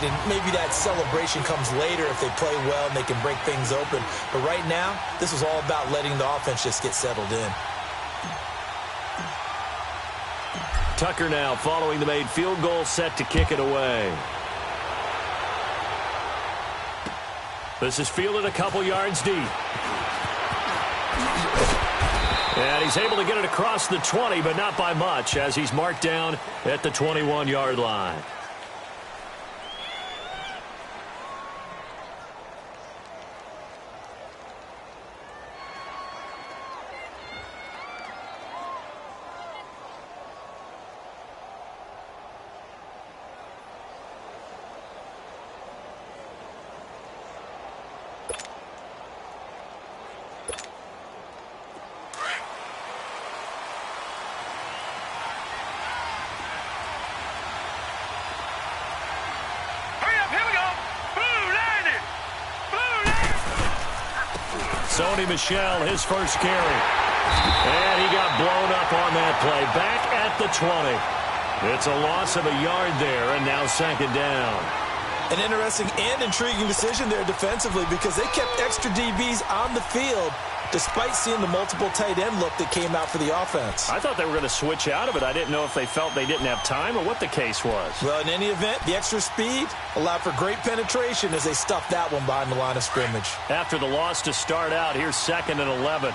lead, and maybe that celebration comes later if they play well and they can break things open. But right now, this was all about letting the offense just get settled in. Tucker now following the made field goal, set to kick it away. This is fielded a couple yards deep. And he's able to get it across the 20, but not by much, as he's marked down at the 21-yard line. Sony Michel, his first carry. And he got blown up on that play. Back at the 20. It's a loss of a yard there, and now second down. An interesting and intriguing decision there defensively, because they kept extra DBs on the field despite seeing the multiple tight end look that came out for the offense. I thought they were going to switch out of it. I didn't know if they felt they didn't have time or what the case was. Well, in any event, the extra speed allowed for great penetration as they stuffed that one behind the line of scrimmage. After the loss to start out, here's 2nd and 11.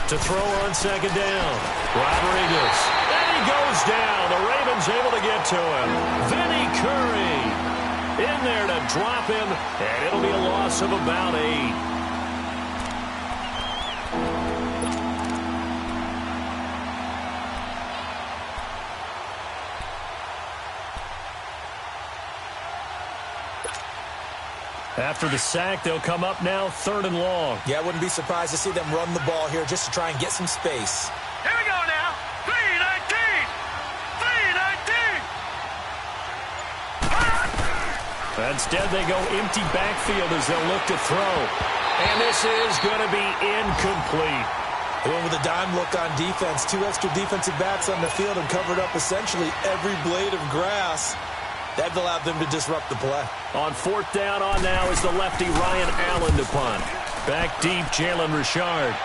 To throw on second down. Rodriguez. And he goes down. The Ravens able to get to him. Vinny Curry in there to drop him. And it'll be a loss of about 8. After the sack, they'll come up now 3rd and long. Yeah, I wouldn't be surprised to see them run the ball here just to try and get some space. Here we go now. 3-19. 3-19. Instead, they go empty backfield as they'll look to throw. And this is going to be incomplete. They went with a dime look on defense. 2 extra defensive backs on the field and covered up essentially every blade of grass. That allowed them to disrupt the play. On 4th down on now is the lefty Ryan Allen to punt. Back deep, Jalen Richard.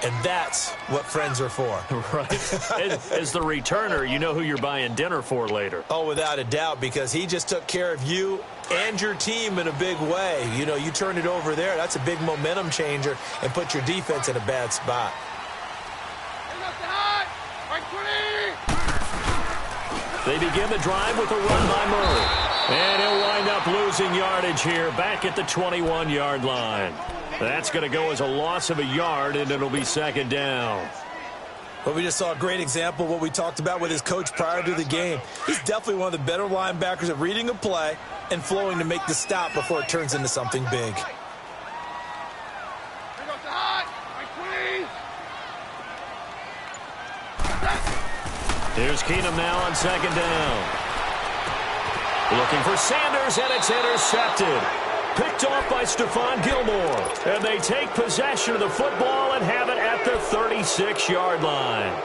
And that's what friends are for. Right. As the returner, you know who you're buying dinner for later. Oh, without a doubt, because he just took care of you and your team in a big way. You know, you turn it over there. That's a big momentum changer and put your defense in a bad spot. They begin the drive with a run by Murray. And he'll wind up losing yardage here back at the 21-yard line. That's going to go as a loss of a yard, and it'll be second down. Well, we just saw a great example of what we talked about with his coach prior to the game. He's definitely one of the better linebackers at reading a play and flowing to make the stop before it turns into something big. Here's Keenum now on second down. Looking for Sanders, and it's intercepted. Picked off by Stephon Gilmore. And they take possession of the football and have it at the 36-yard line.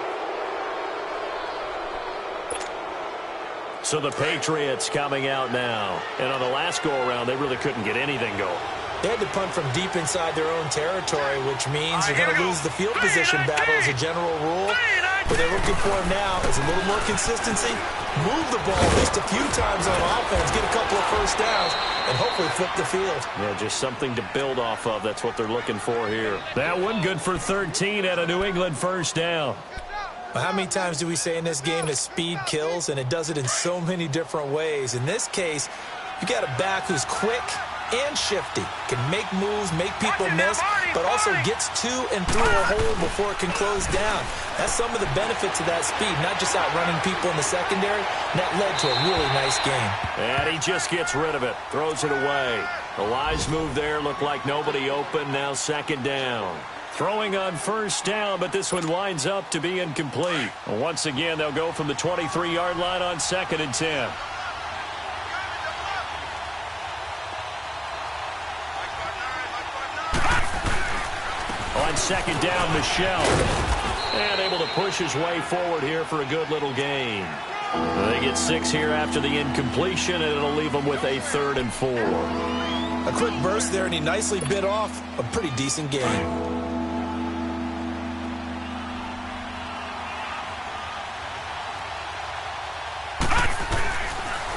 So the Patriots coming out now. And on the last go-around, they really couldn't get anything going. They had to punt from deep inside their own territory, which means they're going to lose the field position battle as a general rule. What they're looking for now is a little more consistency, move the ball just a few times on offense, get a couple of first downs, and hopefully flip the field. Yeah, just something to build off of. That's what they're looking for here. That one good for 13 at a New England first down. Well, how many times do we say in this game that speed kills, and it does it in so many different ways? In this case, you got a back who's quick and shifty, can make moves, make people miss, but also gets to and through a hole before it can close down. That's some of the benefits of that speed, not just outrunning people in the secondary. And that led to a really nice game. And he just gets rid of it, throws it away. The wise move there, looked like nobody open, now second down. Throwing on first down, but this one winds up to be incomplete. Once again, they'll go from the 23-yard line on 2nd and 10. On second down, Michelle. And able to push his way forward here for a good little gain. They get 6 here after the incompletion, and it'll leave them with a 3rd and 4. A quick burst there, and he nicely bit off a pretty decent gain.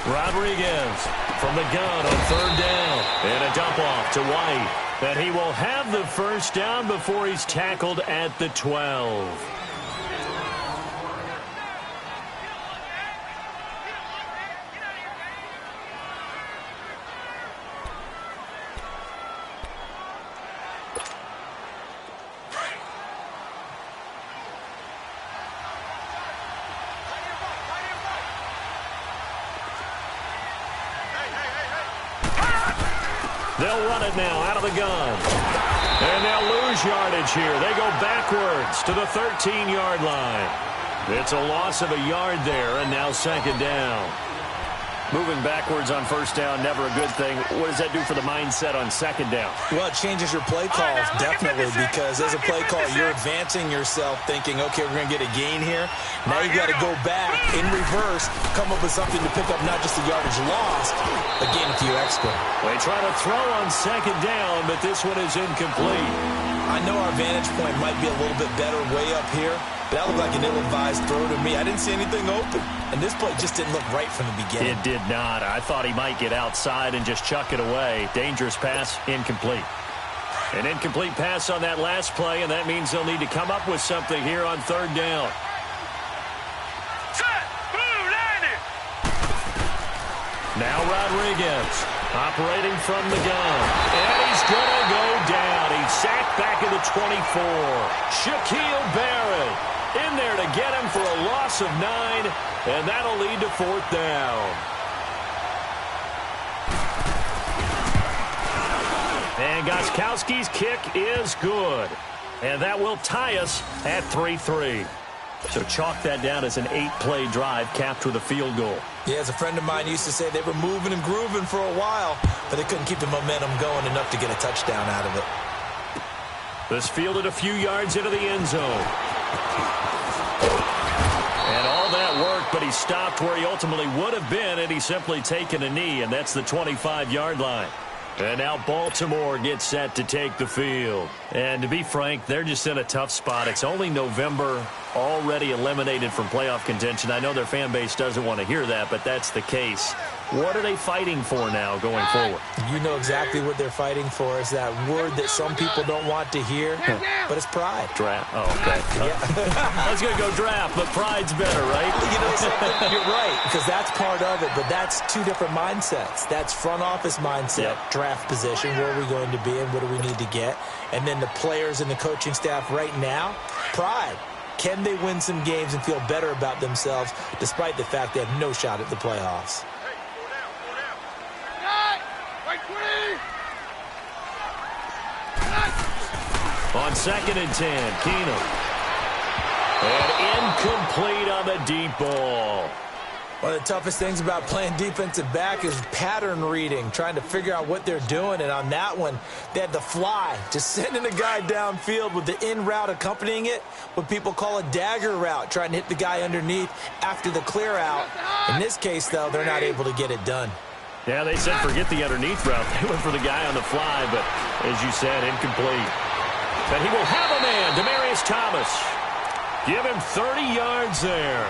Rodriguez from the gun on 3rd down. And a dump off to White. And he will have the first down before he's tackled at the 12. They'll run it now out of the gun. And they'll lose yardage here. They go backwards to the 13-yard line. It's a loss of a yard there, and now 2nd down. Moving backwards on 1st down, never a good thing. What does that do for the mindset on 2nd down? Well, it changes your play calls, definitely, because as a play call, you're advancing yourself thinking, okay, we're going to get a gain here. Now you got to go back in reverse, come up with something to pick up not just the yardage lost, but gain a few extra. They try to throw on 2nd down, but this one is incomplete. I know our vantage point might be a little bit better way up here, but that looked like an ill-advised throw to me. I didn't see anything open, and this play just didn't look right from the beginning. It did not. I thought he might get outside and just chuck it away. Dangerous pass, incomplete. An incomplete pass on that last play, and that means they'll need to come up with something here on 3rd down. Set. Blue landing. Now Rodriguez operating from the gun. And he's going to go down. He's sacked back at the 24. Shaquille Barrett in there to get him for a loss of 9, and that'll lead to 4th down. And Gostkowski's kick is good. And that will tie us at 3-3. So chalk that down as an 8-play drive capped with a field goal. Yeah, as a friend of mine used to say, they were moving and grooving for a while, but they couldn't keep the momentum going enough to get a touchdown out of it. This fielded a few yards into the end zone. And all that work, but he stopped where he ultimately would have been had he simply taken a knee, and that's the 25-yard line. And now Baltimore gets set to take the field. And to be frank, they're just in a tough spot. It's only November, already eliminated from playoff contention. I know their fan base doesn't want to hear that, but that's the case. What are they fighting for now going forward? You know exactly what they're fighting for. Is that word that some people don't want to hear, but it's pride. Draft. Oh, okay. I was going to go draft, but pride's better, right? You know something? You're right, because that's part of it, but that's two different mindsets. That's front office mindset, draft position, where are we going to be and what do we need to get? And then the players and the coaching staff right now, pride. Can they win some games and feel better about themselves despite the fact they have no shot at the playoffs? On 2nd and 10, Keenum. And incomplete on the deep ball. One of the toughest things about playing defensive back is pattern reading, trying to figure out what they're doing. And on that one, they had the fly, just sending a guy downfield with the in route accompanying it, what people call a dagger route, trying to hit the guy underneath after the clear out. In this case, though, they're not able to get it done. Yeah, they said forget the underneath route. They went for the guy on the fly, but as you said, incomplete. But he will have a man, Demaryius Thomas. Give him 30 yards there.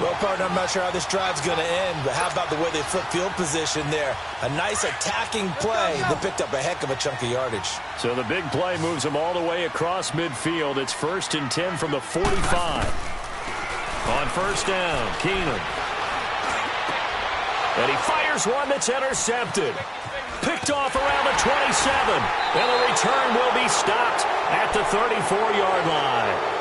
Well, partner, I'm not sure how this drive's going to end, but how about the way they flip field position there? A nice attacking play that picked up a heck of a chunk of yardage. So the big play moves them all the way across midfield. It's 1st and 10 from the 45. On 1st down, Keenum. And he fires one that's intercepted. Picked off around the 27. And the return will be stopped at the 34-yard line.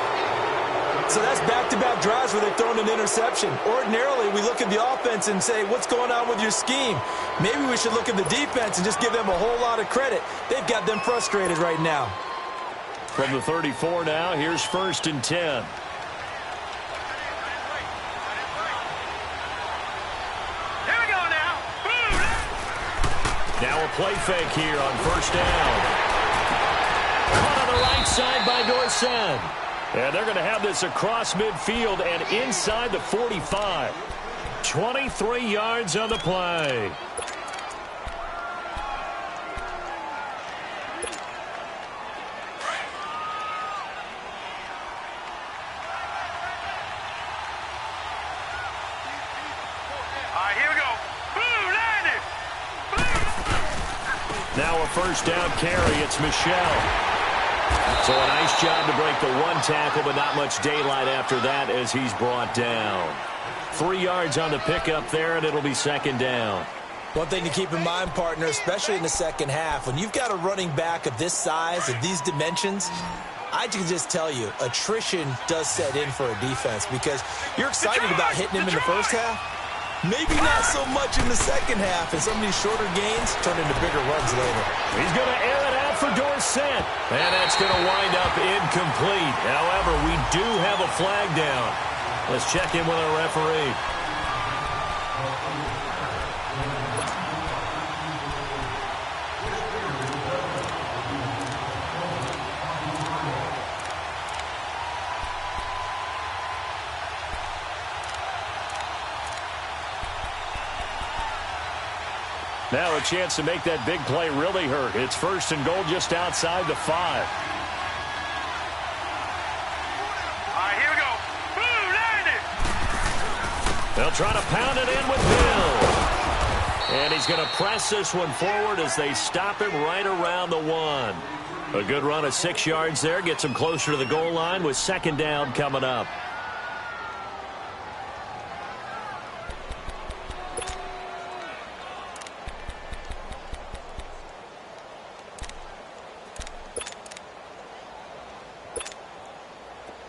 So that's back-to-back drives where they've thrown an interception. Ordinarily, we look at the offense and say, what's going on with your scheme? Maybe we should look at the defense and just give them a whole lot of credit. They've got them frustrated right now. From the 34 now, here's 1st and 10. Here we go now. Now a play fake here on 1st down. Caught on the right side by Dorsett. And they're going to have this across midfield and inside the 45. 23 yards on the play. Now a first down carry. It's Michel. So a nice job to break the one tackle, but not much daylight after that as he's brought down. 3 yards on the pickup there, and it'll be second down. One thing to keep in mind, partner, especially in the second half, when you've got a running back of this size, of these dimensions, I can just tell you, attrition does set in for a defense because you're excited about hitting him in the first half. Maybe not so much in the second half, and some of these shorter gains turn into bigger runs later. He's going to air it out for Dorsett. And that's going to wind up incomplete. However, we do have a flag down. Let's check in with our referee. Now a chance to make that big play really hurt. It's first and goal just outside the 5. All right, here we go. Boom, landed. They'll try to pound it in with Hill. And he's going to press this one forward as they stop him right around the 1. A good run of 6 yards there. Gets him closer to the goal line with second down coming up.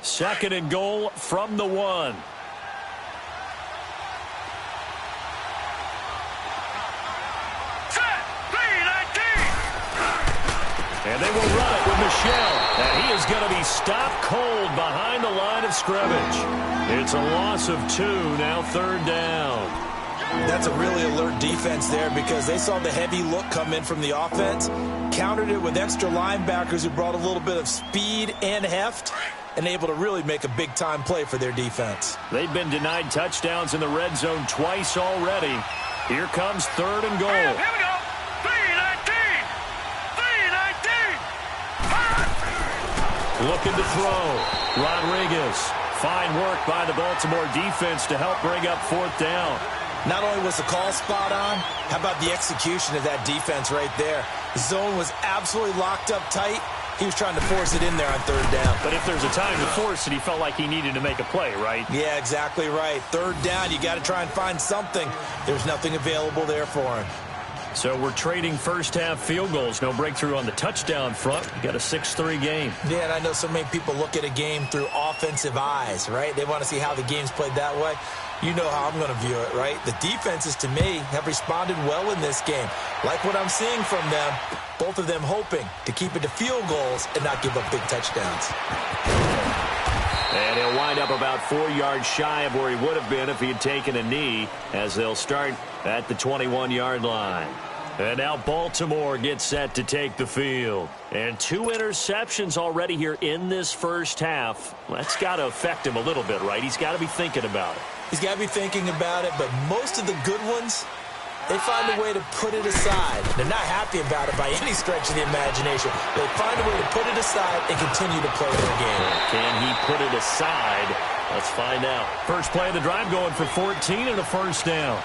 Second and goal from the 1. And they will run it with Michel. And he is going to be stopped cold behind the line of scrimmage. It's a loss of 2, now third down. That's a really alert defense there because they saw the heavy look come in from the offense, countered it with extra linebackers who brought a little bit of speed and heft, and able to really make a big-time play for their defense. They've been denied touchdowns in the red zone twice already. Here comes third and goal. Here we go. 319. 319. Looking to throw. Rodriguez. Fine work by the Baltimore defense to help bring up fourth down. Not only was the call spot on, how about the execution of that defense right there? The zone was absolutely locked up tight. He was trying to force it in there on third down. But if there's a time to force it, he felt like he needed to make a play, right? Yeah, exactly right. Third down, you got to try and find something. There's nothing available there for him. So we're trading first half field goals. No breakthrough on the touchdown front. We got a 6-3 game. Yeah, and I know so many people look at a game through offensive eyes, right? They want to see how the game's played that way. You know how I'm going to view it, right? The defenses, to me, have responded well in this game. Like what I'm seeing from them, both of them hoping to keep it to field goals and not give up big touchdowns. And he'll wind up about 4 yards shy of where he would have been if he had taken a knee, as they'll start at the 21-yard line. And now Baltimore gets set to take the field. And 2 interceptions already here in this first half. That's got to affect him a little bit, right? He's got to be thinking about it. He's got to be thinking about it, but most of the good ones, they find a way to put it aside. They're not happy about it by any stretch of the imagination. They find a way to put it aside and continue to play their game. Can he put it aside? Let's find out. First play of the drive going for 14 and a first down.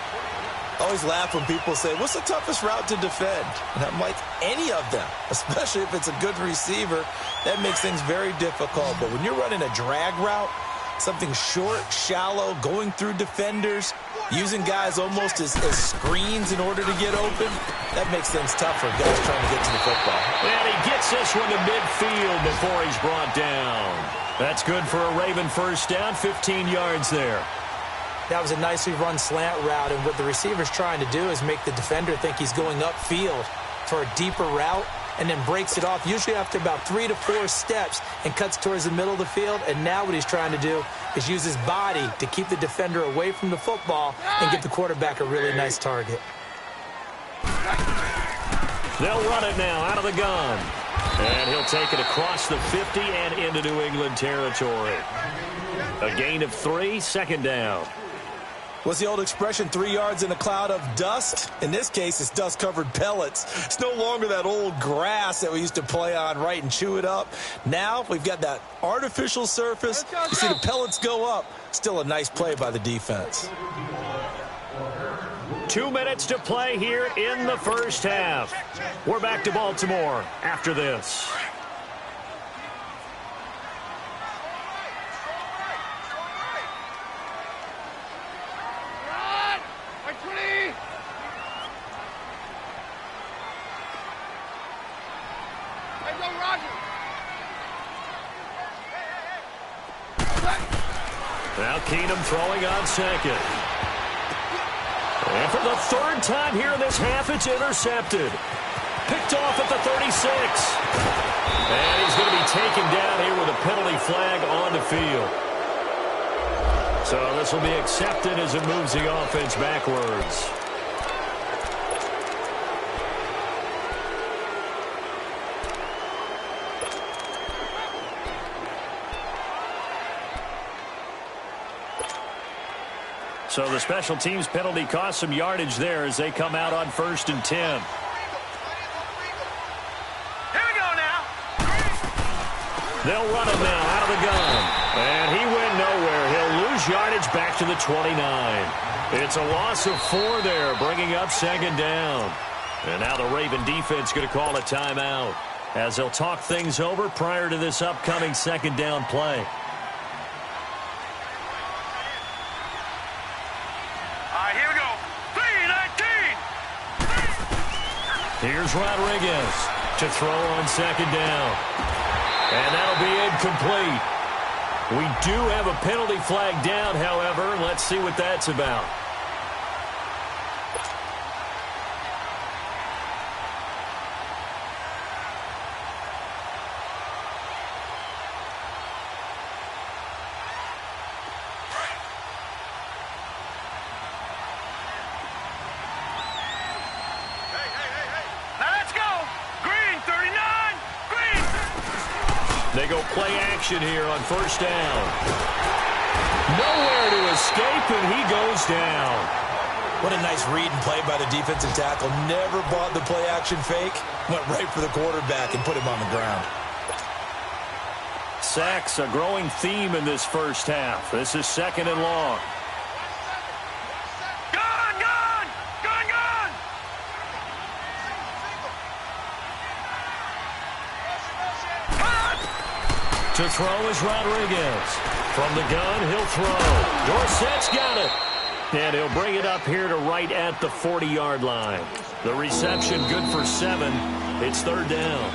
I always laugh when people say, what's the toughest route to defend? And I'm like, any of them, especially if it's a good receiver. That makes things very difficult. But when you're running a drag route, something short, shallow, going through defenders, using guys almost as screens in order to get open, that makes things tough for guys trying to get to the football. And he gets this one to midfield before he's brought down. That's good for a Raven first down, 15 yards there. That was a nicely run slant route, and what the receiver's trying to do is make the defender think he's going upfield for a deeper route, and then breaks it off, usually after about 3 to 4 steps, and cuts towards the middle of the field. And now what he's trying to do is use his body to keep the defender away from the football and give the quarterback a really nice target. They'll run it now out of the gun. And he'll take it across the 50 and into New England territory. A gain of 3, second down. What's the old expression, 3 yards in a cloud of dust? In this case, it's dust-covered pellets. It's no longer that old grass that we used to play on, right, and chew it up. Now we've got that artificial surface. You see the pellets go up. Still a nice play by the defense. 2 minutes to play here in the first half. We're back to Baltimore after this. Now Keenum throwing on second. And for the third time here in this half, it's intercepted. Picked off at the 36. And he's going to be taken down here with a penalty flag on the field. So this will be accepted as it moves the offense backwards. So the special teams penalty cost some yardage there as they come out on 1st and 10. Here we go now. They'll run him now out of the gun. And he went nowhere. He'll lose yardage back to the 29. It's a loss of 4 there, bringing up second down. And now the Raven defense going to call a timeout as they'll talk things over prior to this upcoming second down play. Here's Rodriguez to throw on second down. And that'll be incomplete. We do have a penalty flag down, however. Let's see what that's about. They go play action here on first down. Nowhere to escape, and he goes down. What a nice read and play by the defensive tackle. Never bought the play action fake. Went right for the quarterback and put him on the ground. Sacks, a growing theme in this first half. This is second and long. To throw is Rodriguez. From the gun, he'll throw. Dorsett's got it. And he'll bring it up here to right at the 40-yard line. The reception good for 7. It's third down.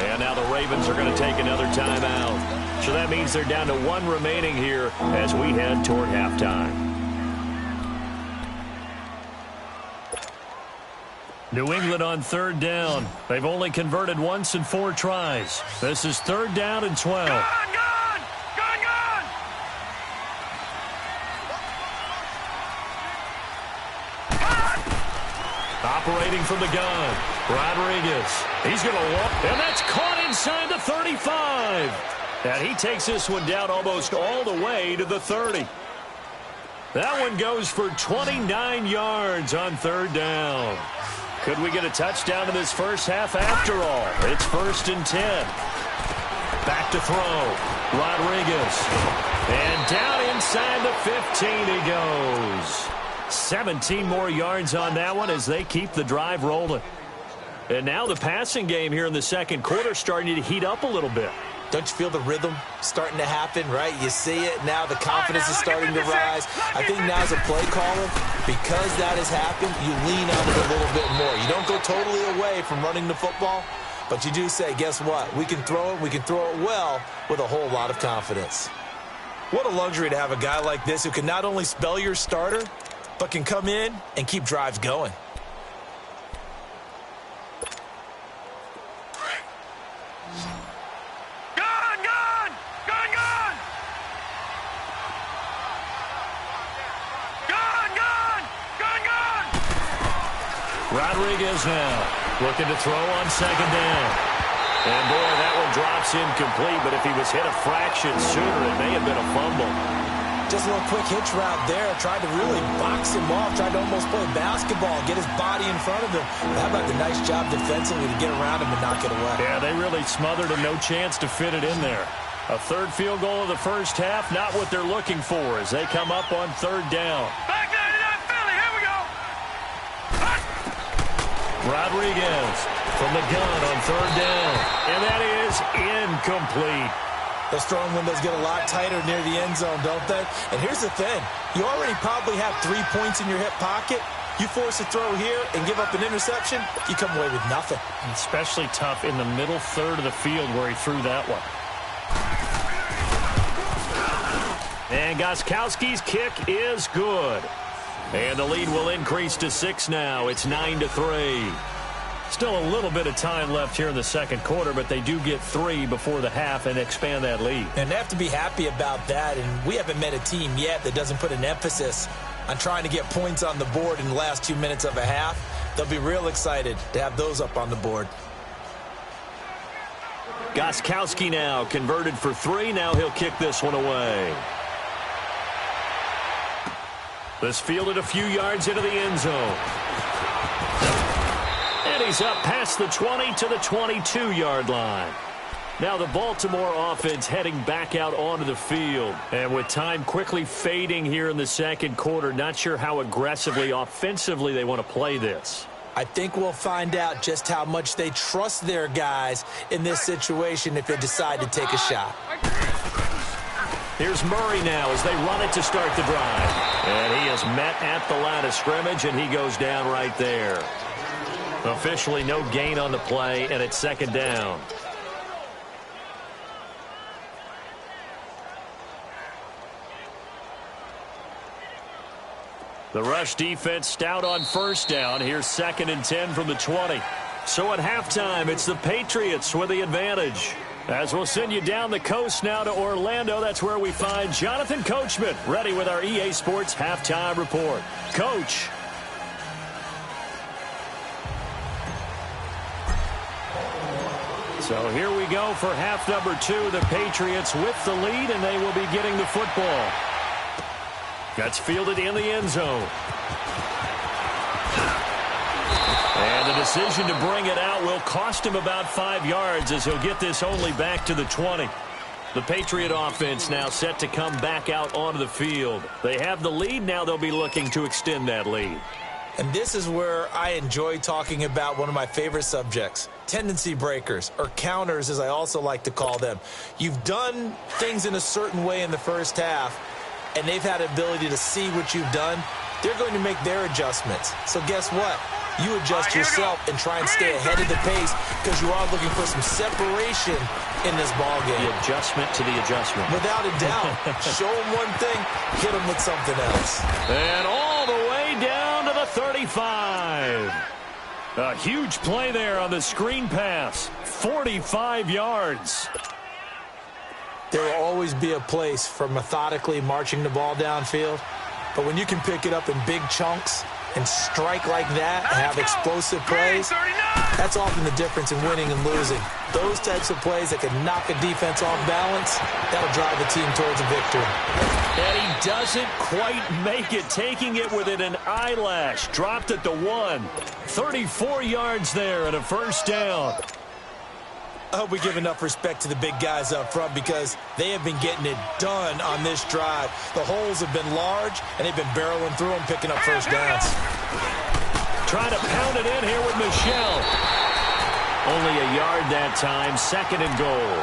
And now the Ravens are going to take another timeout. So that means they're down to 1 remaining here as we head toward halftime. New England on third down. They've only converted once in 4 tries. This is third down and 12. Gun! Operating from the gun, Rodriguez. He's going to walk, and that's caught inside the 35. And he takes this one down almost all the way to the 30. That one goes for 29 yards on third down. Could we get a touchdown in this first half after all? It's 1st and 10. Back to throw. Rodriguez. And down inside the 15 he goes. 17 more yards on that one as they keep the drive rolling. And now the passing game here in the second quarter starting to heat up a little bit. Don't you feel the rhythm starting to happen, right? You see it. Now the confidence is starting to rise. I think now as a play caller, because that has happened, you lean on it a little bit more. You don't go totally away from running the football, but you do say, guess what? We can throw it. We can throw it well with a whole lot of confidence. What a luxury to have a guy like this who can not only spell your starter, but can come in and keep drives going. Rodriguez now looking to throw on second down. And, boy, that one drops incomplete, but if he was hit a fraction sooner, it may have been a fumble. Just a little quick hitch route there. Tried to really box him off. Tried to almost play basketball, get his body in front of him. But how about the nice job defensively to get around him and knock it away? Yeah, they really smothered him. No chance to fit it in there. A third field goal of the first half, not what they're looking for as they come up on third down. Back 99 Philly, here we go. Rodriguez from the gun on third down. And that is incomplete. Those throwing windows get a lot tighter near the end zone, don't they? And here's the thing. You already probably have 3 points in your hip pocket. You force a throw here and give up an interception, you come away with nothing. And especially tough in the middle third of the field where he threw that one. And MadSkillzz-G's kick is good. And the lead will increase to 6 now. It's 9-3. Still a little bit of time left here in the second quarter, but they do get 3 before the half and expand that lead. And they have to be happy about that, and we haven't met a team yet that doesn't put an emphasis on trying to get points on the board in the last 2 minutes of a half. They'll be real excited to have those up on the board. MadSkillzz-G now converted for 3. Now he'll kick this one away. This fielded a few yards into the end zone. And he's up past the 20 to the 22-yard line. Now the Baltimore offense heading back out onto the field. And with time quickly fading here in the second quarter, not sure how aggressively, offensively they want to play this. I think we'll find out just how much they trust their guys in this situation if they decide to take a shot. Here's Murray now as they run it to start the drive. And he is met at the line of scrimmage, and he goes down right there. Officially no gain on the play, and it's second down. The rush defense stout on first down. Here's 2nd and 10 from the 20. So at halftime, it's the Patriots with the advantage. As we'll send you down the coast now to Orlando, that's where we find Jonathan Coachman ready with our EA Sports Halftime Report. Coach. So here we go for half number 2. The Patriots with the lead, and they will be getting the football. That's fielded in the end zone. And the decision to bring it out will cost him about 5 yards as he'll get this only back to the 20. The Patriot offense now set to come back out onto the field. They have the lead. Now they'll be looking to extend that lead. And this is where I enjoy talking about one of my favorite subjects, tendency breakers, or counters as I also like to call them. You've done things in a certain way in the first half, and they've had the ability to see what you've done. They're going to make their adjustments. So guess what? You adjust yourself and try and stay ahead of the pace because you are looking for some separation in this ball game. The adjustment to the adjustment. Without a doubt. Show them one thing, hit them with something else. And all the way down to the 35. A huge play there on the screen pass. 45 yards. There will always be a place for methodically marching the ball downfield. But when you can pick it up in big chunks and strike like that and have explosive plays, that's often the difference in winning and losing. Those types of plays that can knock a defense off balance, that'll drive a team towards a victory. And he doesn't quite make it, taking it within an eyelash. Dropped at the 1. 34 yards there and a first down. I hope we give enough respect to the big guys up front because they have been getting it done on this drive. The holes have been large, and they've been barreling through them, picking up first downs. Trying to pound it in here with Michel. Only a yard that time, 2nd and goal.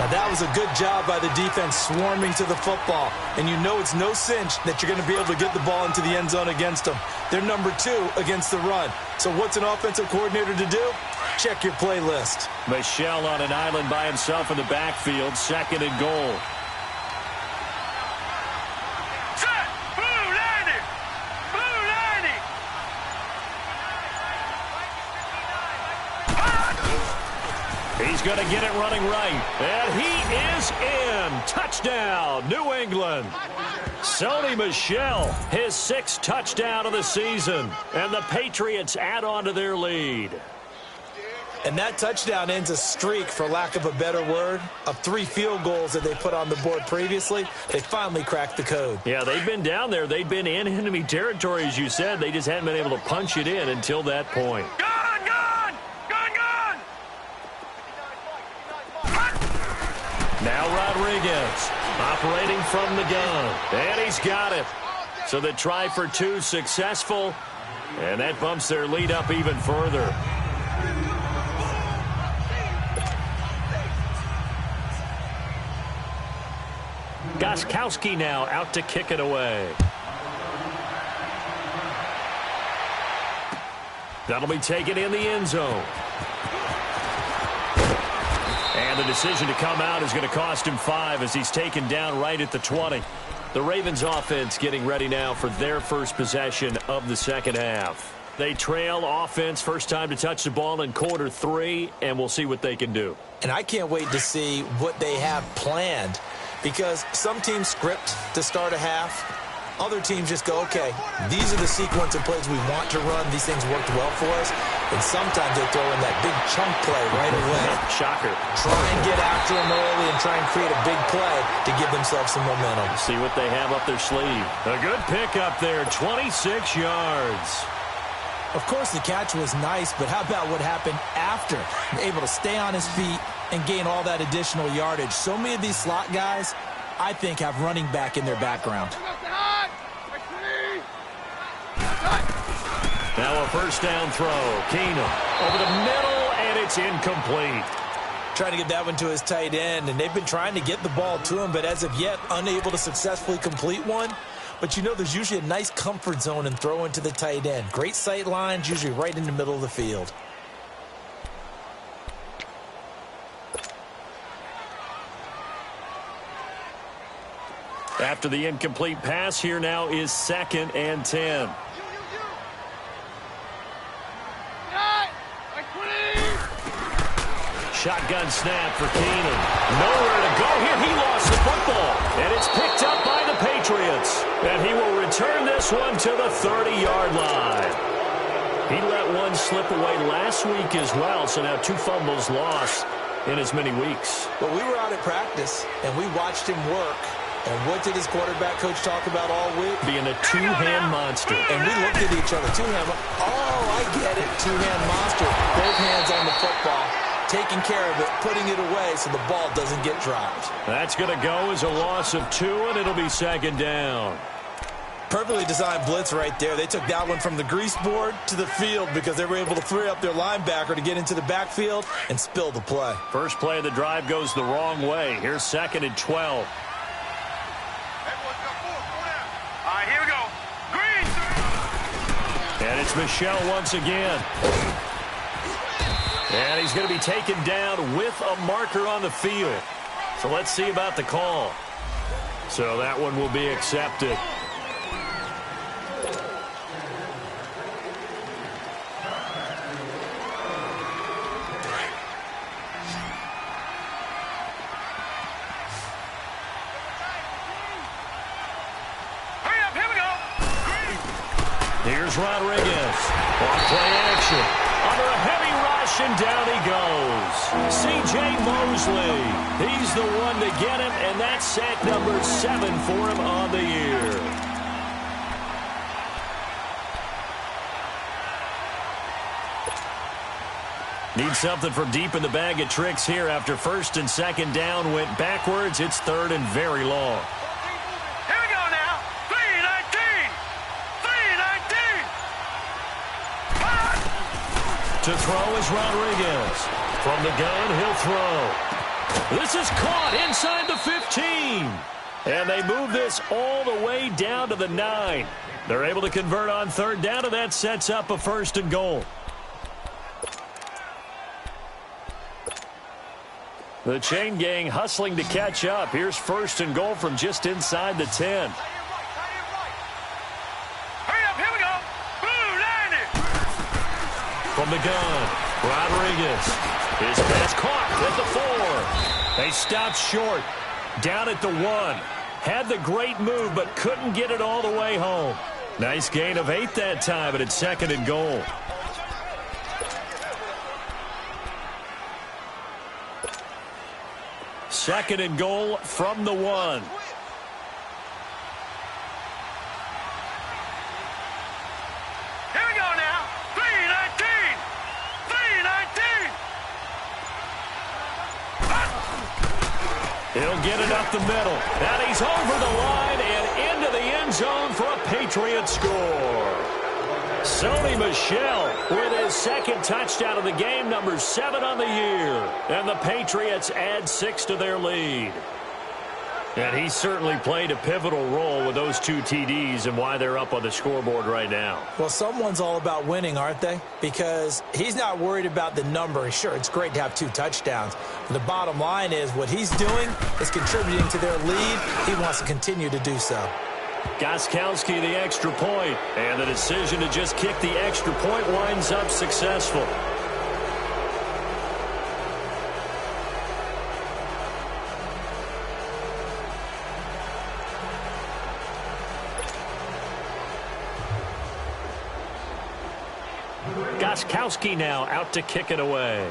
Now, that was a good job by the defense swarming to the football. And you know it's no cinch that you're going to be able to get the ball into the end zone against them. They're number 2 against the run. So what's an offensive coordinator to do? Check your playlist. Michel on an island by himself in the backfield, 2nd and goal. Set! Blue 90! Blue 90! He's going to get it running right. And he is in. Touchdown, New England. Sony Michel, his 6th touchdown of the season. And the Patriots add on to their lead. And that touchdown ends a streak, for lack of a better word, of 3 field goals that they put on the board previously. They finally cracked the code. Yeah, they've been down there. They've been in enemy territory, as you said. They just hadn't been able to punch it in until that point. Gun, gun! Gun, gun! Now Rodriguez operating from the gun. And he's got it. So the try for 2 successful. And that bumps their lead up even further. Gostkowski now out to kick it away. That'll be taken in the end zone. And the decision to come out is going to cost him 5 as he's taken down right at the 20. The Ravens offense getting ready now for their first possession of the second half. They trail offense, first time to touch the ball in quarter 3, and we'll see what they can do. And I can't wait to see what they have planned, because some teams script to start a half. Other teams just go, okay, these are the sequence of plays we want to run. These things worked well for us. And sometimes they throw in that big chunk play right away. Shocker. Try and get after them early and try and create a big play to give themselves some momentum. See what they have up their sleeve. A good pickup there, 26 yards. Of course, the catch was nice, but how about what happened after? Able to stay on his feet and gain all that additional yardage. So many of these slot guys, I think, have running back in their background. Now a first down throw. Keenum over the middle, and it's incomplete. Trying to get that one to his tight end, and they've been trying to get the ball to him, but as of yet, unable to successfully complete one. But you know, there's usually a nice comfort zone in throwing to the tight end. Great sight lines, usually right in the middle of the field. After the incomplete pass, here now is 2nd and 10. Shotgun snap for Keenum. Nowhere to go here. He lost the football. And it's picked up by the Patriots. And he will return this one to the 30-yard line. He let one slip away last week as well. So now 2 fumbles lost in as many weeks. But we were out at practice, and we watched him work. And what did his quarterback coach talk about all week? Being a 2-hand monster. And we looked at each other. 2-hand. Oh, I get it. 2-hand monster. Both hands on the football. Taking care of it, putting it away so the ball doesn't get dropped. That's going to go as a loss of 2, and it'll be 2nd down. Perfectly designed blitz right there. They took that one from the grease board to the field because they were able to free up their linebacker to get into the backfield and spill the play. First play of the drive goes the wrong way. Here's 2nd and 12. All right, here we go. Green. And it's Michel once again. And he's going to be taken down with a marker on the field. So let's see about the call. So that one will be accepted. Hurry up, here we go. Here's Rodriguez. Off play action. Under a heavy rush, and down he goes. C.J. Mosley. He's the one to get him, and that's sack number 7 for him on the year. Need something from deep in the bag of tricks here after 1st and 2nd down went backwards. It's 3rd and very long. Here we go now. 3-19. 3-19. To throw is Rodriguez. From the gun, he'll throw. This is caught inside the 15. And they move this all the way down to the 9. They're able to convert on 3rd down, and that sets up a 1st and goal. The chain gang hustling to catch up. Here's 1st and goal from just inside the 10. Hurry up, here we go. Boom, 90. From the gun, Rodriguez. His pass caught at the 4. They stopped short. Down at the 1. Had the great move, but couldn't get it all the way home. Nice gain of 8 that time, but it's 2nd and goal. second and goal from the 1. Here we go now. 319. 319. He'll get it up the middle. And he's over the line and into the end zone for a Patriot score. Sony Michel with his second touchdown of the game, number 7 on the year. And the Patriots add 6 to their lead. And he certainly played a pivotal role with those 2 TDs and why they're up on the scoreboard right now. Well, someone's all about winning, aren't they? Because he's not worried about the number. Sure, it's great to have 2 touchdowns. But the bottom line is what he's doing is contributing to their lead. He wants to continue to do so. Gostkowski the extra point, and the decision to just kick the extra point winds up successful. Gostkowski now out to kick it away.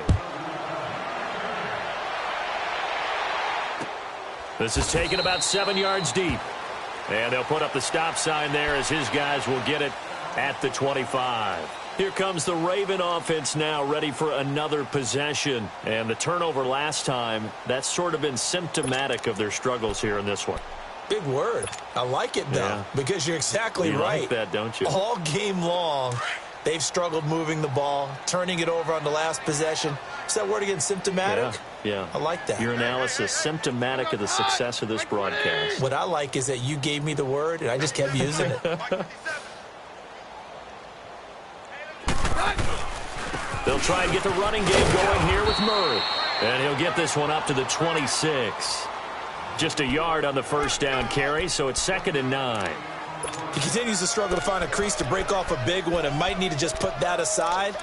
This is taken about 7 yards deep. And they'll put up the stop sign there as his guys will get it at the 25. Here comes the Raven offense now, ready for another possession. And the turnover last time, that's sort of been symptomatic of their struggles here in this one. Big word. I like it, though, because you're exactly right. You like that, don't you? All game long, they've struggled moving the ball, turning it over on the last possession. Is that word again, symptomatic? Yeah. I like that. Your analysis, symptomatic of the success of this broadcast. What I like is that you gave me the word, and I just kept using it. They'll try and get the running game going here with Murray. And he'll get this one up to the 26. Just a yard on the first down carry, so it's 2nd and 9. He continues to struggle to find a crease to break off a big one and might need to just put that aside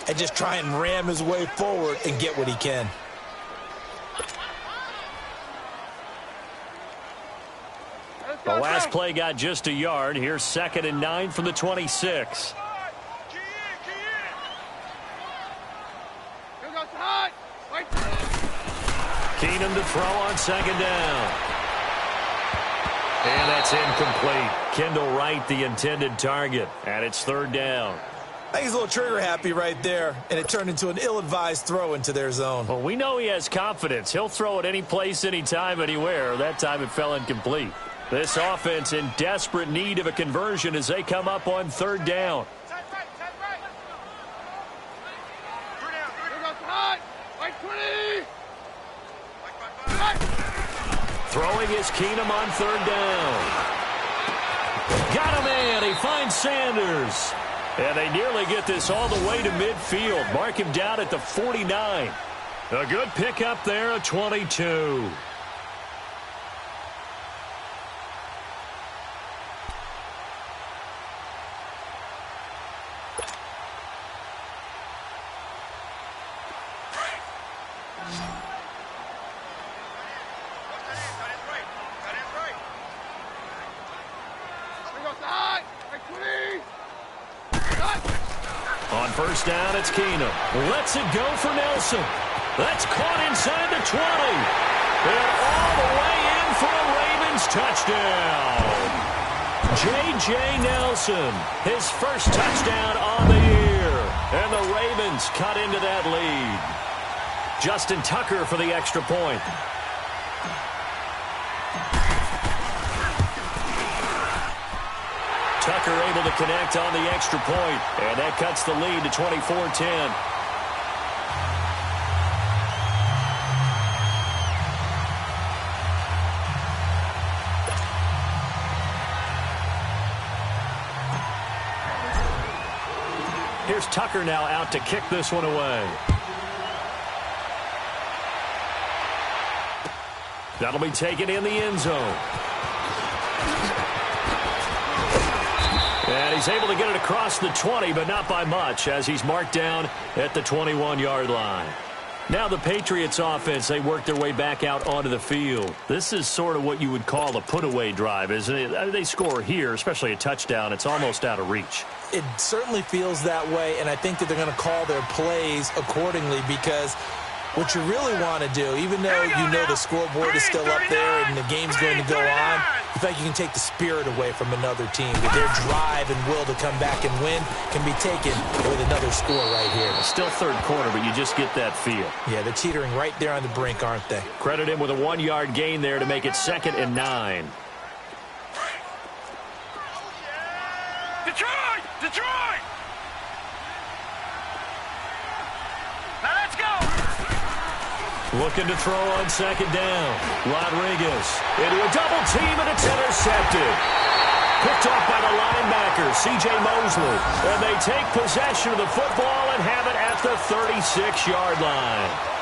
and just try and ram his way forward and get what he can. The last play got just a yard. Here's 2nd and 9 from the 26. Keenum to throw on 2nd down. And that's incomplete. Kendall Wright, the intended target. And it's 3rd down. I think he's a little trigger happy right there, and it turned into an ill-advised throw into their zone. Well, we know he has confidence. He'll throw it any place, anytime, anywhere. That time it fell incomplete. This offense in desperate need of a conversion as they come up on 3rd down. Throwing is Keenum on 3rd down. Got him in. He finds Sanders. And they nearly get this all the way to midfield. Mark him down at the 49. A good pickup there, a 22. On first down, it's Keenum. Lets it go for Nelson. That's caught inside the 20. And all the way in for a Ravens touchdown. J.J. Nelson, his first touchdown on the year. And the Ravens cut into that lead. Justin Tucker for the extra point. Tucker able to connect on the extra point, and that cuts the lead to 24-10. Here's Tucker now out to kick this one away. That'll be taken in the end zone. And he's able to get it across the 20, but not by much, as he's marked down at the 21-yard line. Now the Patriots offense, they work their way back out onto the field. This is sort of what you would call a put-away drive, isn't it? I mean, they score here, especially a touchdown. It's almost out of reach. It certainly feels that way, and I think that they're going to call their plays accordingly because What you really want to do, even though you know the scoreboard is still up there and the game's going to go on, you think you can take the spirit away from another team. With their drive and will to come back and win can be taken with another score right here. Still third quarter, but you just get that feel. Yeah, they're teetering right there on the brink, aren't they? Credit him with a 1-yard gain there to make it 2nd and 9. Detroit! Detroit! Now let's go! Looking to throw on 2nd down. Rodriguez into a double team, and it's intercepted. Picked off by the linebacker, C.J. Mosley. And they take possession of the football and have it at the 36-yard line.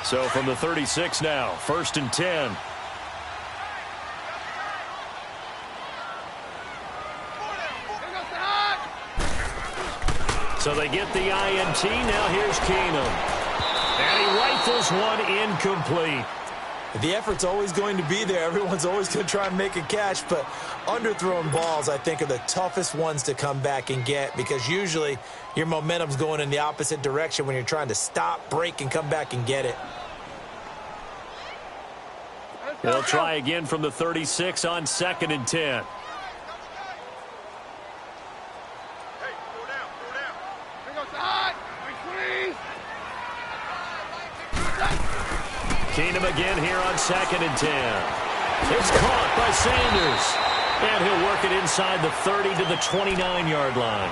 So from the 36 now, 1st and 10. So they get the INT. Now here's Keenum. And he rifles one incomplete. The effort's always going to be there. Everyone's always going to try and make a catch, but underthrown balls, I think, are the toughest ones to come back and get because usually your momentum's going in the opposite direction when you're trying to stop, break, and come back and get it. They'll try again from the 36 on 2nd and 10. Keenum again here on 2nd and 10. It's caught by Sanders. And he'll work it inside the 30 to the 29-yard line.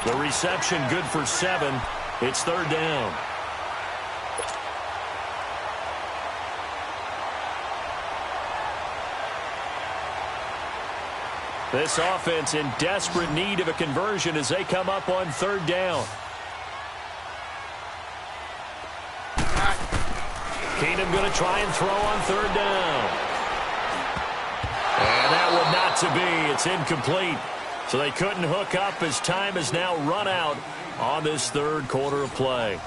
The reception good for 7. It's 3rd down. This offense in desperate need of a conversion as they come up on 3rd down. Keenum going to try and throw on 3rd down. And that one not to be. It's incomplete. So they couldn't hook up as time has now run out on this 3rd quarter of play.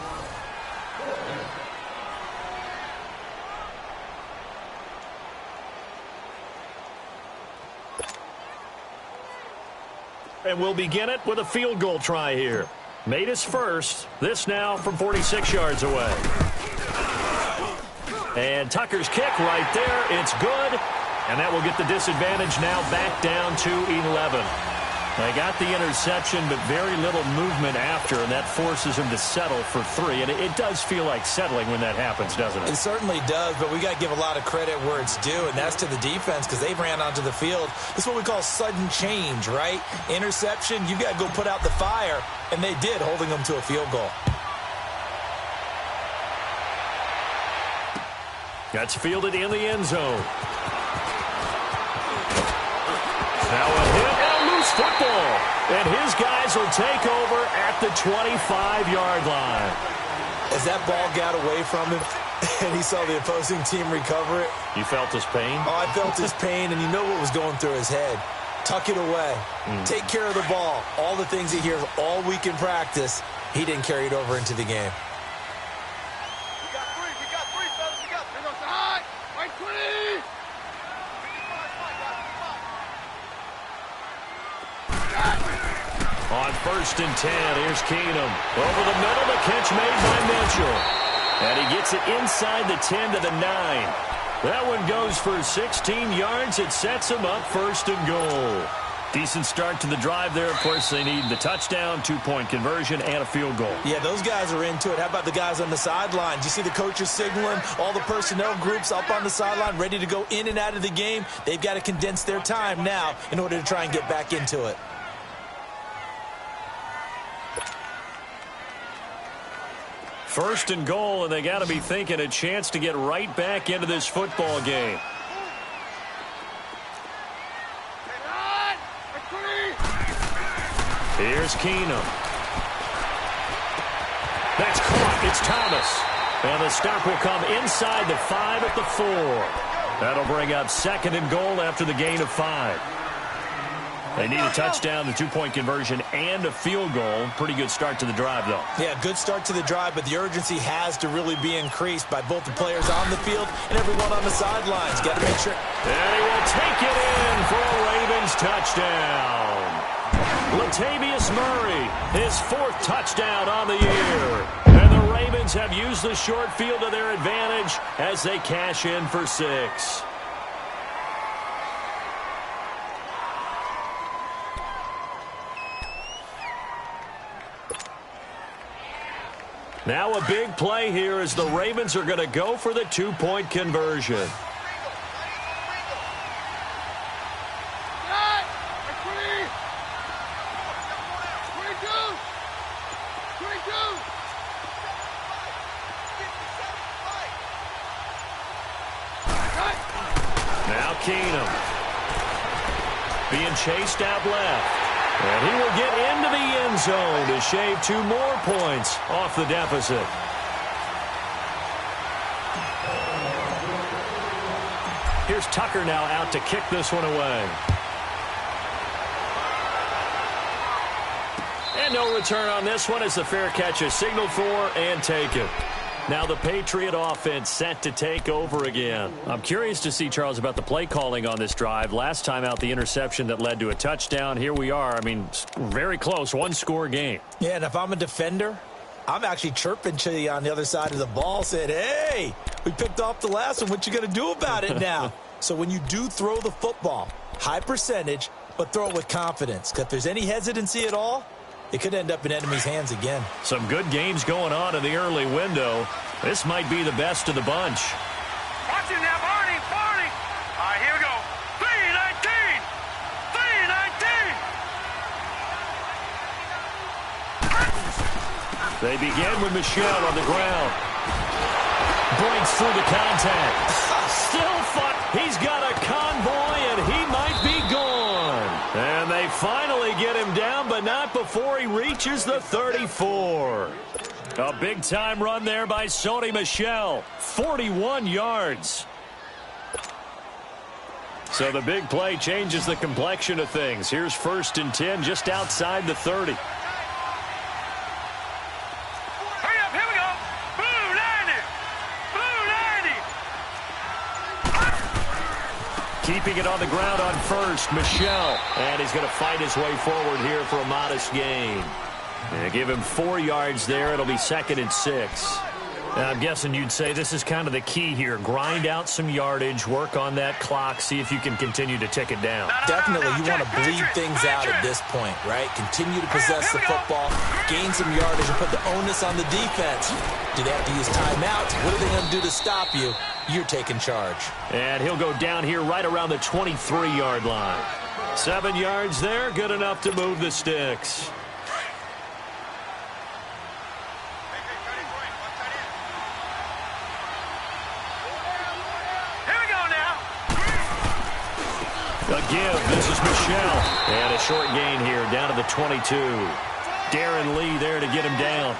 And we'll begin it with a field goal try here. Made his first. This now from 46 yards away. And Tucker's kick right there. It's good. And that will get the disadvantage now back down to 11. They got the interception, but very little movement after, and that forces him to settle for 3. And it does feel like settling when that happens, doesn't it? It certainly does, but we got to give a lot of credit where it's due, and that's to the defense because they ran onto the field. This is what we call sudden change, right? Interception, you got to go put out the fire, and they did, holding them to a field goal. That's fielded in the end zone. Now a hit and a loose football. And his guys will take over at the 25-yard line. As that ball got away from him and he saw the opposing team recover it. You felt his pain? Oh, I felt his pain, and you know what was going through his head. Tuck it away. Take care of the ball. All the things he hears all week in practice, he didn't carry it over into the game. On 1st and 10, here's Keenum. Over the middle, the catch made by Mitchell. And he gets it inside the 10 to the 9. That one goes for 16 yards. It sets him up 1st and goal. Decent start to the drive there. Of course, they need the touchdown, 2-point conversion, and a field goal. Yeah, those guys are into it. How about the guys on the sideline? Do you see the coaches signaling? All the personnel groups up on the sideline ready to go in and out of the game. They've got to condense their time now in order to try and get back into it. First and goal, and they got to be thinking a chance to get right back into this football game. Here's Keenum. That's caught. It's Thomas. And the stop will come inside the 5 at the 4. That'll bring up 2nd and goal after the gain of 5. They need a touchdown, the two-point conversion, and a field goal. Pretty good start to the drive, though. Yeah, good start to the drive, but the urgency has to really be increased by both the players on the field and everyone on the sidelines. Got to make sure. And he will take it in for a Ravens touchdown. Latavius Murray, his fourth touchdown on the year. And the Ravens have used the short field to their advantage as they cash in for 6. Now a big play here as the Ravens are going to go for the two-point conversion. Now Keenum being chased out left. And he will get into the end zone to shave 2 more points off the deficit. Here's Tucker now out to kick this one away. And no return on this one as the fair catch is signaled for and taken. Now the Patriot offense set to take over again. I'm curious to see, Charles, about the play calling on this drive. Last time out, the interception that led to a touchdown. Here we are. I mean, very close, one-score game. Yeah, and if I'm a defender, I'm actually chirping to you on the other side of the ball, saying, hey, we picked off the last one. What you going to do about it now? So when you do throw the football, high percentage, but throw it with confidence. Because if there's any hesitancy at all, it could end up in enemy's hands again. Some good games going on in the early window. This might be the best of the bunch. Watch him now, Barney, Barney. All right, here we go. 3-19. 3-19. They begin with Michel on the ground. Breaks through the contact. Still fun. He's got a convoy, and he might be gone. And they finally get him down, but not before he reaches the 34. A big-time run there by Sony Michel. 41 yards. So the big play changes the complexion of things. Here's 1st and 10 just outside the 30. Hurry up, here we go. Blue 90. Blue 90. Keeping it on the ground on 1st, Michel. And he's going to fight his way forward here for a modest gain. And give him 4 yards there. It'll be 2nd and 6. And I'm guessing you'd say this is kind of the key here. Grind out some yardage, work on that clock, see if you can continue to tick it down. Definitely, you want to bleed things out at this point, right? Continue to possess the football, gain some yardage, and put the onus on the defense. Do they have to use timeouts? What are they going to do to stop you? You're taking charge. And he'll go down here right around the 23-yard line. 7 yards there, good enough to move the sticks. A give. This is Michel. And a short gain here down to the 22. Darren Lee there to get him down.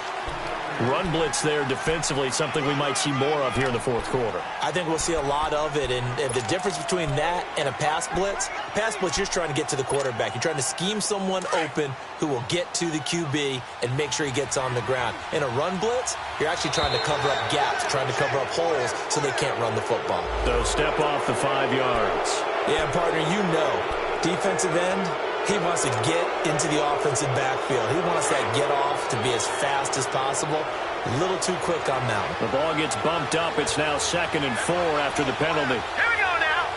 Run blitz there defensively, something we might see more of here in the 4th quarter. I think we'll see a lot of it, and the difference between that and a pass blitz, you're just trying to get to the quarterback. You're trying to scheme someone open who will get to the QB and make sure he gets on the ground. In a run blitz, you're actually trying to cover up gaps, trying to cover up holes so they can't run the football. So step off the 5 yards. Yeah, partner, you know, defensive end, he wants to get into the offensive backfield. He wants that get off to be as fast as possible. A little too quick on that one. The ball gets bumped up. It's now 2nd and 4 after the penalty. Here we go now.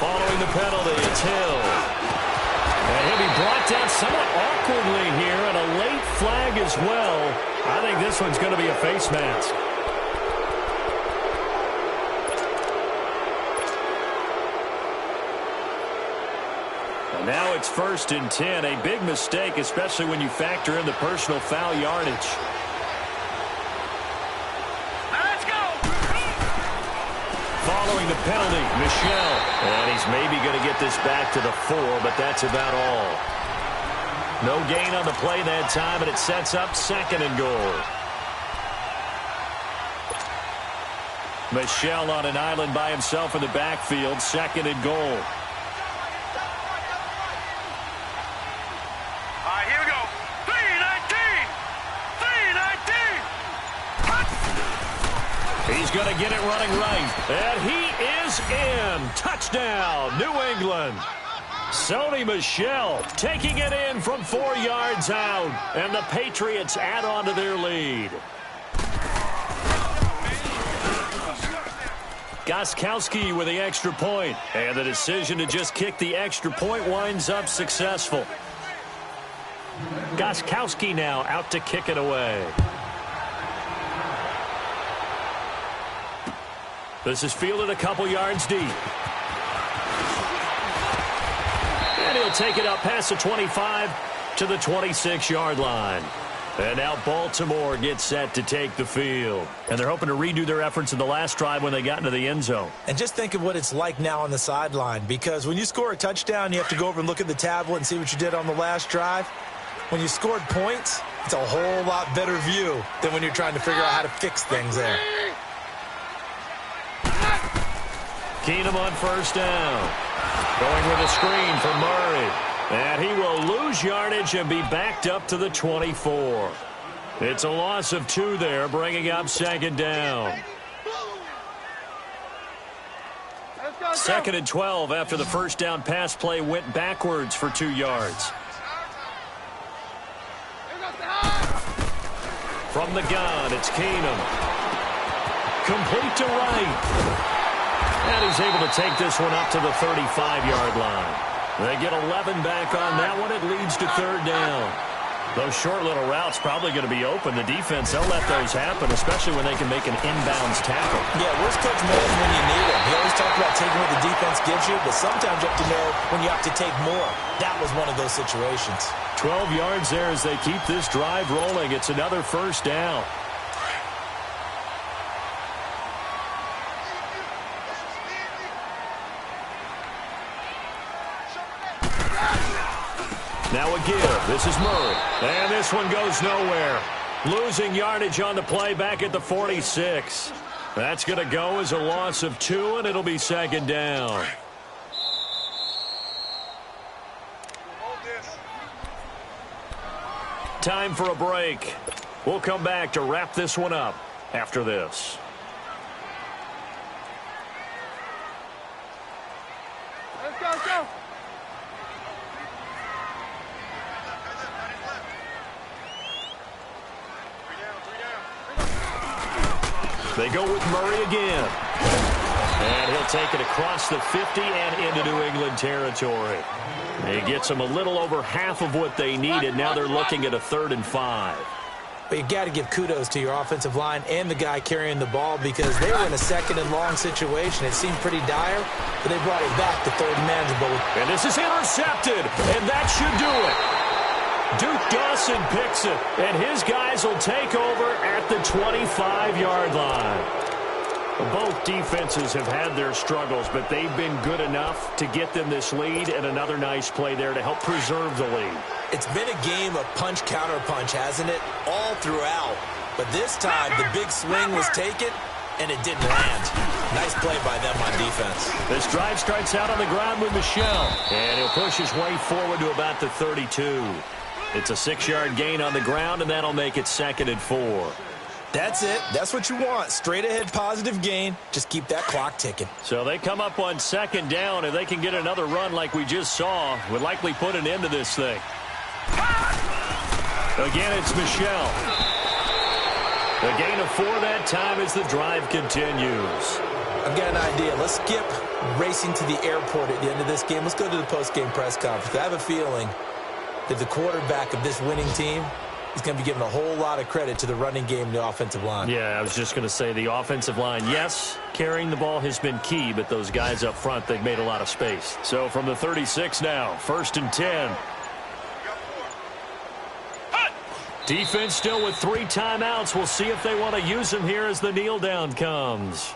Following the penalty, it's Hill. And he'll be brought down somewhat awkwardly here, and a late flag as well. I think this one's going to be a face mask. Now it's 1st and 10. A big mistake, especially when you factor in the personal foul yardage. Let's go. Following the penalty, Michel. And he's maybe going to get this back to the 4, but that's about all. No gain on the play that time, and it sets up 2nd and goal. Michel on an island by himself in the backfield, 2nd and goal. He's going to get it running right. And he is in. Touchdown, New England. Sony Michel taking it in from 4 yards out. And the Patriots add on to their lead. Gostkowski with the extra point. And the decision to just kick the extra point winds up successful. Gostkowski now out to kick it away. This is fielded a couple yards deep. And he'll take it up past the 25 to the 26-yard line. And now Baltimore gets set to take the field. And they're hoping to redo their efforts in the last drive when they got into the end zone. And just think of what it's like now on the sideline, because when you score a touchdown, you have to go over and look at the tablet and see what you did on the last drive. When you scored points, it's a whole lot better view than when you're trying to figure out how to fix things there. Keenum on first down. Going with a screen for Murray. And he will lose yardage and be backed up to the 24. It's a loss of 2 there, bringing up second down. Second and 12 after the first down pass play went backwards for 2 yards. From the gun, it's Keenum. Complete to right. And he's able to take this one up to the 35-yard line. They get 11 back on that one. It leads to third down. Those short little routes probably going to be open. The defense, they'll let those happen, especially when they can make an inbounds tackle. Yeah, where's Coach Mills when you need him? He always talks about taking what the defense gives you, but sometimes you have to know when you have to take more. That was one of those situations. 12 yards there as they keep this drive rolling. It's another first down. Now a give. This is Murray. And this one goes nowhere. Losing yardage on the play back at the 46. That's going to go as a loss of 2, and it'll be second down. Time for a break. We'll come back to wrap this one up after this. Let's go, let's go. They go with Murray again. And he'll take it across the 50 and into New England territory. He gets them a little over half of what they needed. Now they're looking at a 3rd and 5. But you got to give kudos to your offensive line and the guy carrying the ball, because they were in a 2nd and long situation. It seemed pretty dire, but they brought it back to 3rd and manageable. And this is intercepted, and that should do it. Duke Dawson picks it, and his guys will take over at the 25-yard line. Both defenses have had their struggles, but they've been good enough to get them this lead, and another nice play there to help preserve the lead. It's been a game of punch-counter-punch, hasn't it? All throughout. But this time, the big swing was taken, and it didn't land. Nice play by them on defense. This drive starts out on the ground with Michel, and he'll push his way forward to about the 32. It's a 6-yard gain on the ground, and that'll make it 2nd and 4. That's it. That's what you want. Straight ahead positive gain. Just keep that clock ticking. So they come up on 2nd down, and they can get another run like we just saw. Would likely put an end to this thing. Again, it's Michel. A gain of 4 that time as the drive continues. I've got an idea. Let's skip racing to the airport at the end of this game. Let's go to the post-game press conference. I have a feeling that the quarterback of this winning team is going to be given a whole lot of credit to the running game and the offensive line. Yeah, I was just going to say the offensive line, yes, carrying the ball has been key, but those guys up front, they've made a lot of space. So from the 36 now, 1st and 10. Defense still with 3 timeouts. We'll see if they want to use them here as the kneel down comes.